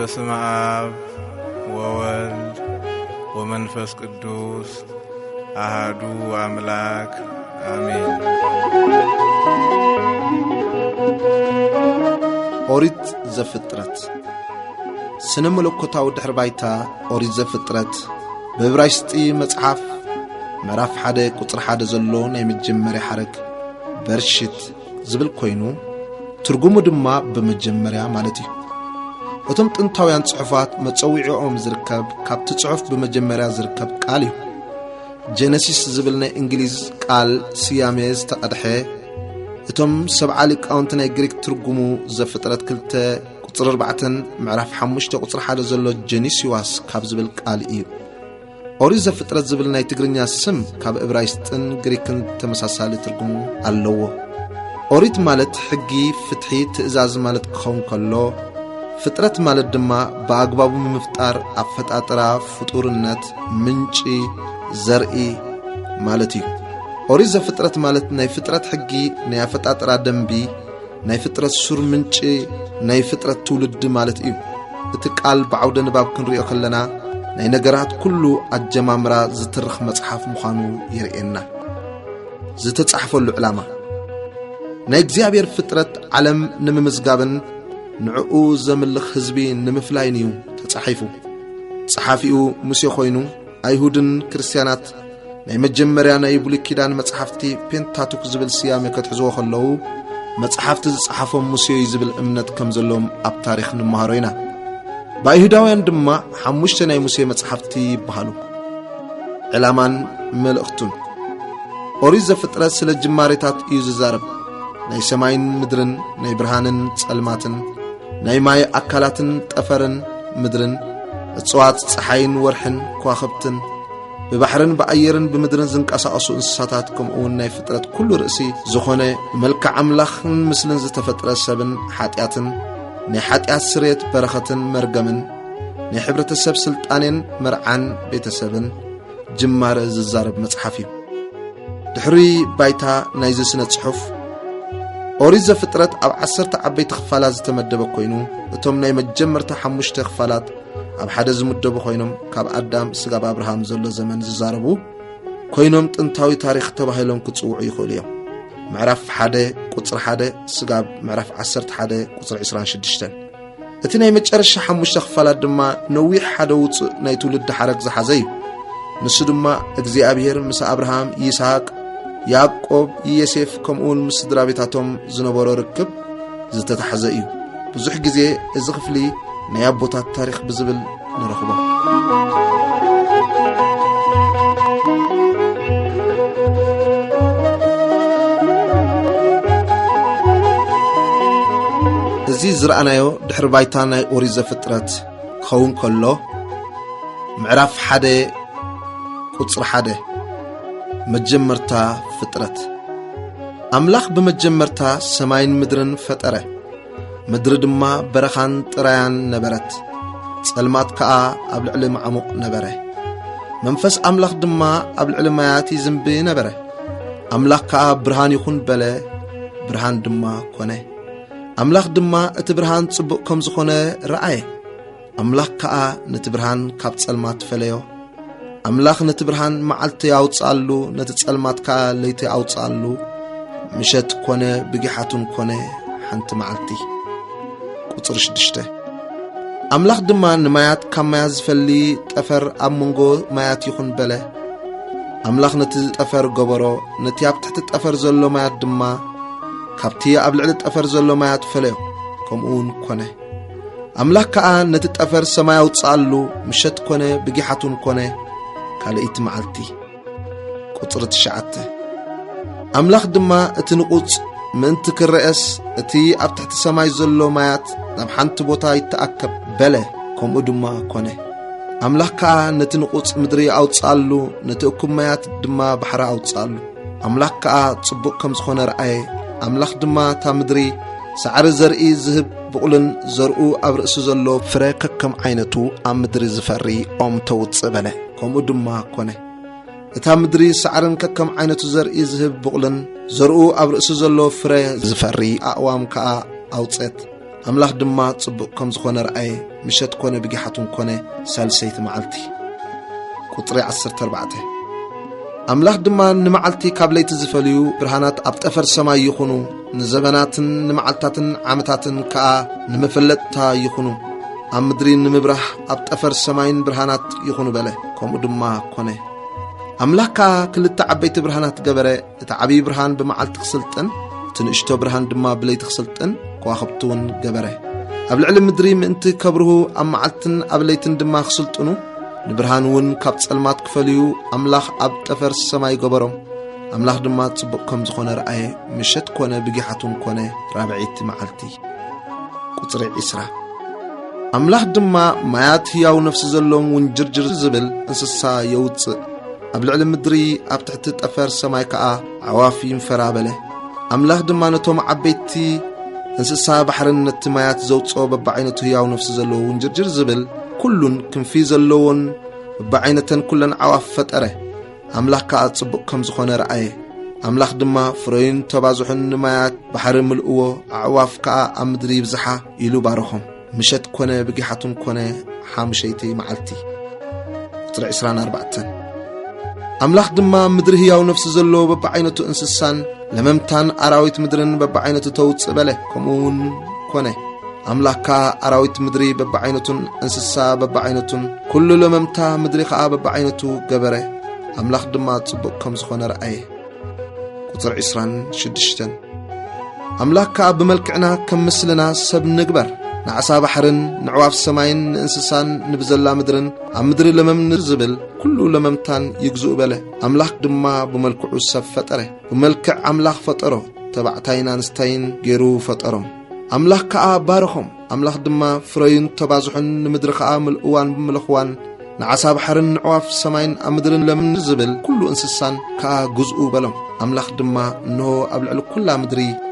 በስመ አብ ወወልድ ወመንፈስ ቅዱስ አሐዱ አምላክ አሜን። ኦሪት ዘፍጥረት ስነ መለኮታዊ ድሕረ ባይታ ኦሪት ዘፍጥረት በዕብራይስጥ መጽሐፍ ምዕራፍ 1 ቁጥር 1 ዘሎ ናይ መጀመርያ ሐረግ በርሽት ዝብል ኮይኑ ትርጉሙ ድማ በመጀመርያ ማለት እዩ። እቶም ጥንታውያን ጽሑፋት መጸዊዕኦም ዝርከብ ካብቲ ጽሑፍ በመጀመርያ ዝርከብ ቃል እዩ። ጄነሲስ ዝብል ናይ እንግሊዝ ቃል ስያሜ ዝተቀድሐ እቶም ሰብዓ ሊቃውንቲ ናይ ግሪክ ትርጉሙ ዘፍጥረት 2 ቁጥር 4 ምዕራፍ 5 ቁጥር 1 ዘሎ ጄኒሲዋስ ካብ ዝብል ቃል እዩ። ኦሪት ዘፍጥረት ዝብል ናይ ትግርኛ ስም ካብ ዕብራይስጥን ግሪክን ተመሳሳሊ ትርጉሙ ኣለዎ። ኦሪት ማለት ሕጊ፣ ፍትሒ፣ ትእዛዝ ማለት ክኸውን ከሎ ፍጥረት ማለት ድማ በአግባቡ ምፍጣር፣ አፈጣጠራ፣ ፍጡርነት፣ ምንጪ፣ ዘርኢ ማለት እዩ። ኦሪት ዘፍጥረት ማለት ናይ ፍጥረት ሕጊ፣ ናይ አፈጣጠራ ደንቢ፣ ናይ ፍጥረት ሱር ምንጪ፣ ናይ ፍጥረት ትውልድ ማለት እዩ። እቲ ቃል ብዓውደ ንባብ ክንሪኦ ከለና ናይ ነገራት ኩሉ አጀማምራ ዝተርኽ መጽሓፍ ምዃኑ ይርኤና። ዝተጻሕፈሉ ዕላማ ናይ እግዚአብሔር ፍጥረት ዓለም ንምምዝጋብን ንዕኡ ዘምልኽ ህዝቢ ንምፍላይን እዩ ተጻሒፉ። ጸሓፊኡ ሙሴ ኮይኑ አይሁድን ክርስቲያናት ናይ መጀመርያ ናይ ብሉይ ኪዳን መጽሓፍቲ ፔንታቱክ ዝብል ስያሜ ከትሕዝዎ ከለዉ መጽሓፍቲ ዝጸሓፎም ሙሴ ዝብል እምነት ከም ዘሎም ኣብ ታሪኽ ንመሃሮ ኢና። በአይሁዳውያን ድማ 5 ናይ ሙሴ መጽሓፍቲ ይበሃሉ። ዕላማን መልእኽቱን ኦሪት ዘፍጥረት ስለ ጅማሬታት እዩ ዝዛረብ። ናይ ሰማይን ምድርን፣ ናይ ብርሃንን ጸልማትን፣ ናይ ማይ አካላትን ጠፈርን ምድርን፣ እጽዋት፣ ፀሓይን ወርሕን ከዋኽብትን፣ ብባሕርን ብኣየርን ብምድርን ዝንቀሳቐሱ እንስሳታት ከምኡውን ናይ ፍጥረት ኩሉ ርእሲ ዝኾነ መልክዕ ኣምላኽን ምስልን ዝተፈጥረ ሰብን ሓጢአትን፣ ናይ ሓጢአት ስርየት በረኸትን መርገምን፣ ናይ ሕብረተሰብ ስልጣኔን መርዓን ቤተሰብን ጅማረ ዝዛረብ መጽሓፍ እዩ። ድሕሪ ባይታ ናይ ዝስነ ጽሑፍ ኦሪት ዘፍጥረት ኣብ 10 ዓበይቲ ክፋላት ዝተመደበ ኮይኑ እቶም ናይ መጀመርታ 5 ክፋላት ኣብ ሓደ ዝምደቡ ኮይኖም ካብ ኣዳም ስጋብ አብርሃም ዘሎ ዘመን ዝዛረቡ ኮይኖም ጥንታዊ ታሪኽ ተባሂሎም ክጽውዑ ይኽእሉ እዮም። ምዕራፍ 1 ቁጥር 1 ስጋብ ምዕራፍ 11 ቁጥር 26። እቲ ናይ መጨረሻ 5 ክፋላት ድማ ነዊሕ ሓደ ውፅእ ናይ ትውልድ ሐረግ ዝሓዘ እዩ። ንሱ ድማ እግዚአብሔር ምስ አብርሃም፣ ይስሐቅ፣ ያዕቆብ፣ ዮሴፍ ከምኡውን ምስ ስድራቤታቶም ዝነበሮ ርክብ ዝተታሕዘ እዩ። ብዙሕ ግዜ እዚ ክፍሊ ናይ ኣቦታት ታሪኽ ብዝብል ንረኽቦ። እዚ ዝረኣናዮ ድሕሪ ባይታ ናይ ኦሪት ዘፍጥረት ክኸውን ከሎ ምዕራፍ 1 ቁጥር 1 መጀመርታ ፍጥረት አምላኽ በመጀመርታ ሰማይን ምድርን ፈጠረ። ምድሪ ድማ በረኻን ጥራያን ነበረት፣ ጸልማት ከዓ ኣብ ልዕሊ ማዕሙቕ ነበረ። መንፈስ አምላኽ ድማ ኣብ ልዕሊ ማያት ይዝንቢ ነበረ። አምላኽ ከዓ ብርሃን ይኹን በለ፣ ብርሃን ድማ ኮነ። አምላኽ ድማ እቲ ብርሃን ጽቡቕ ከም ዝኾነ ረአየ። አምላኽ ከዓ ነቲ ብርሃን ካብ ጸልማት ፈለዮ። አምላኽ ነቲ ብርሃን መዓልቲ ያውጻሉ፣ ነቲ ጸልማት ከዓ ለይቲ ያውጻሉ። ምሸት ኮነ፣ ብጊሓቱን ኮነ ሓንቲ መዓልቲ። ቁጥር 6 አምላኽ ድማ ንማያት ካብ ማያት ዝፈሊ ጠፈር ኣብ መንጎ ማያት ይኹን በለ። አምላኽ ነቲ ጠፈር ገበሮ፣ ነቲ ኣብ ትሕቲ ጠፈር ዘሎ ማያት ድማ ካብቲ ኣብ ልዕሊ ጠፈር ዘሎ ማያት ፈለዮ። ከምኡውን ኮነ። አምላኽ ከዓ ነቲ ጠፈር ሰማይ ያውጻሉ፣ ምሸት ኮነ፣ ብጊሓቱን ኮነ ካልእቲ መዓልቲ። ቁጥር 9 አምላኽ ድማ እቲ ንቁጽ ምእንቲ ክረአስ እቲ ኣብ ትሕቲ ሰማይ ዘሎ ማያት ናብ ሓንቲ ቦታ ይተኣከብ በለ። ከምኡ ድማ ኮነ። አምላኽ ከዓ ነቲ ንቁጽ ምድሪ ኣውጻሉ፣ ነቲ እኩብ ማያት ድማ ባሕሪ ኣውጻሉ። አምላኽ ከዓ ጽቡቕ ከም ዝኾነ ረአየ። አምላኽ ድማ ታ ምድሪ ሳዕሪ ዘርኢ ዝህብ ብቑልን ዘርኡ ኣብ ርእሱ ዘሎ ፍረ ከከም ዓይነቱ ኣብ ምድሪ ዝፈሪ ኦም ተውፅእ በለ። ከምኡ ድማ ኮነ። እታ ምድሪ ሳዕርን ከከም ዓይነቱ ዘርኢ ዝህብ ብቑልን ዘርኡ ኣብ ርእሱ ዘሎ ፍረ ዝፈሪ ኣእዋም ከዓ ኣውፀት። أملاخ دما تصبق كم زخون رأي مشت كونه بجحتون كونه سالسيت معلتي قطري 14 أملاخ دما نمعلتي قبلي تزفليو برهانات أبتفر سما يخونو نزبنات نمعلتات عمتات كا نمفلتا يخونو أمدرين نمبرح أبتفر سماين برهانات يخونو بله كم دما كونه أملاكا كل تعبيت برهانات جبرة تعبي برهان بمعلت خسلتن تنشتو برهان دما بلي تخسلتن كواخبتون جبرة قبل علم مدري أنت كبره أم معلتن قبليتن دما خسلتنو نبرهان ون كابت سلمات كفليو أملاخ أبتفر السماي جبرهم أملاخ دما تبقكم زخونة رأي مشت كونه بجحتون كونه رابعيت معلتي قطري إسرا أملاخ دما مايات هياو نفس زلون ونجرجر زبل انسسا يوتس قبل علم مدري أبتحت تأفر السماي كا عوافي فرابله أملاخ دما نتوم عبيتي انسسا بحرن التمايات زوتسو ببعينتو هياو نفس زلون ونجرجر زبل كلن كن في زلون بعينتن كلن عواف فتره أملاخ كا تصبق كم زخونه رأي أملاخ دما فرين تبازحن نمايات بحر ملؤو عواف كا أمدري بزحا يلو بارهم مشت كونه بجحتون كونه حامشيتي معلتي قطر 24 أملاخ دما مدري هياو نفس زلو ببعينتو انسسان لممتان أراويت مدرن ببعينتو توتس بله كمون كونه أملاكا أراويت مدري ببعينتون انسسا ببعينتون كل لممتا مدري خا ببعينتو جبره أملاخ دما تصبق كم زخونه رأي قطر 26 أملاكا بملكعنا كم مثلنا سب نقبر نعسا بحرن نعواف السماين انسسان نبزلا مدرن مدري لمم نزبل كله لممتان يجزؤ بله أملاك دما بملكعو السب فتره بملكع أملاك فتره تبعتين انستين جيرو فترهم أملاك كا بارخهم أملاك دما فرين تبازحن مدرخ آمل أوان بملخوان نعسا بحرن نعواف السماين مدرن لمم نزبل كله انسسان كا جزء بلهم أملاك دما انه أبلع كل مدري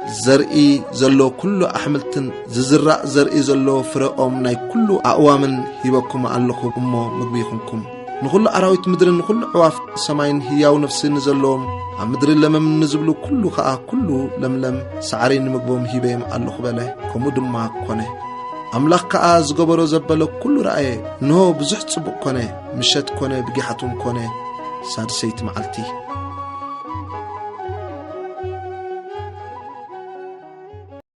زرئي زلو كل أحملتن ززراء زرئي زلو فرقهم ناي كل أقوامن هيبكم ألخو أمو مقبيخنكم نقول أراويت مدرن نقول عواف سماين هياو نفسي نزلوهم مدرن لمم نزبلو كل خاء كل لملم سعرين مقبوم هيبهم ألخو بله كمو دما كونه أملاك كا زقبرو زبلو كل رأي نهو بزحت صبق كونه مشت كونه بجحتون كونه سادسيت معلتي